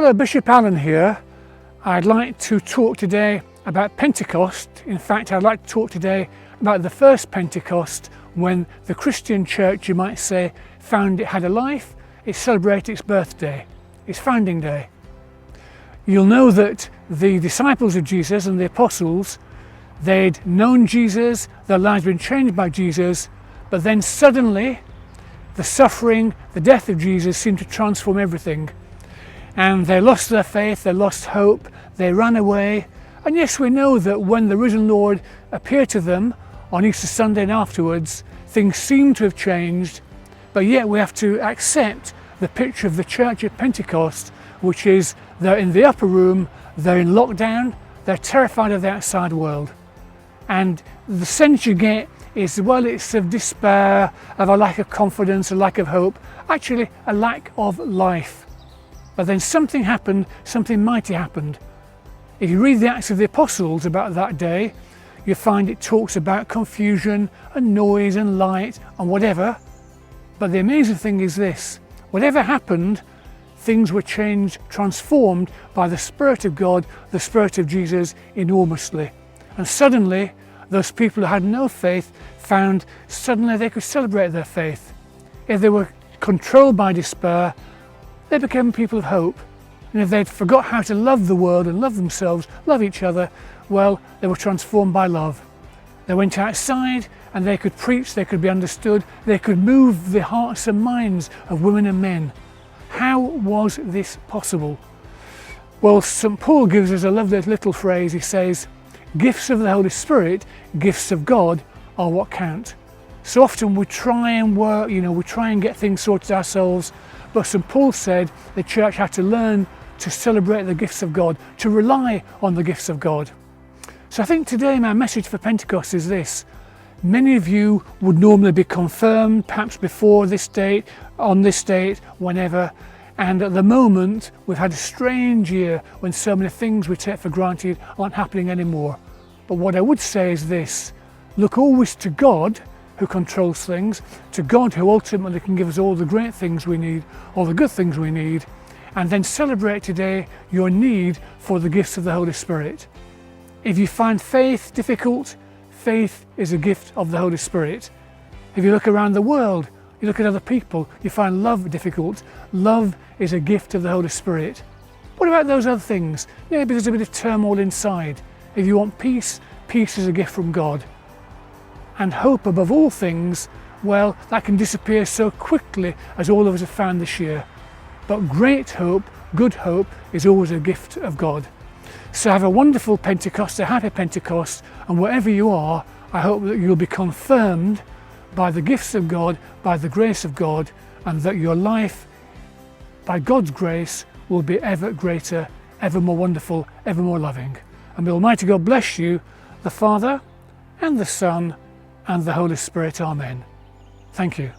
Hello, Bishop Allen here. I'd like to talk today about Pentecost. In fact, I'd like to talk today about the first Pentecost, when the Christian church, you might say, found it had a life. It celebrated its birthday, its founding day. You'll know that the disciples of Jesus and the apostles, they'd known Jesus, their lives had been changed by Jesus, but then suddenly the suffering, the death of Jesus seemed to transform everything. And they lost their faith, they lost hope, they ran away. And yes, we know that when the risen Lord appeared to them on Easter Sunday and afterwards, things seem to have changed, but yet we have to accept the picture of the church at Pentecost, which is they're in the upper room, they're in lockdown, they're terrified of the outside world. And the sense you get is, well, it's of despair, of a lack of confidence, a lack of hope, actually a lack of life. But then something happened, something mighty happened. If you read the Acts of the Apostles about that day, you find it talks about confusion and noise and light and whatever. But the amazing thing is this: whatever happened, things were changed, transformed by the Spirit of God, the Spirit of Jesus, enormously. And suddenly, those people who had no faith found suddenly they could celebrate their faith. If they were controlled by despair, they became people of hope. And if they'd forgot how to love the world and love themselves, love each other, well, they were transformed by love. They went outside and they could preach, they could be understood, they could move the hearts and minds of women and men. How was this possible? Well, St. Paul gives us a lovely little phrase. He says, gifts of the Holy Spirit, gifts of God are what count. So often we try and work, we try and get things sorted ourselves, but St. Paul said the church had to learn to celebrate the gifts of God, to rely on the gifts of God. So I think today my message for Pentecost is this: many of you would normally be confirmed, perhaps before this date, on this date, whenever, and at the moment we've had a strange year when so many things we take for granted aren't happening anymore. But what I would say is this: look always to God, who controls things, to God who ultimately can give us all the great things we need, all the good things we need, and then celebrate today your need for the gifts of the Holy Spirit. If you find faith difficult, faith is a gift of the Holy Spirit. If you look around the world, you look at other people, you find love difficult, love is a gift of the Holy Spirit. What about those other things? Maybe there's a bit of turmoil inside. If you want peace, peace is a gift from God. And hope above all things, well, that can disappear so quickly, as all of us have found this year. But great hope, good hope, is always a gift of God. So have a wonderful Pentecost, a happy Pentecost, and wherever you are, I hope that you'll be confirmed by the gifts of God, by the grace of God, and that your life, by God's grace, will be ever greater, ever more wonderful, ever more loving. And may Almighty God bless you, the Father and the Son and the Holy Spirit. Amen. Thank you.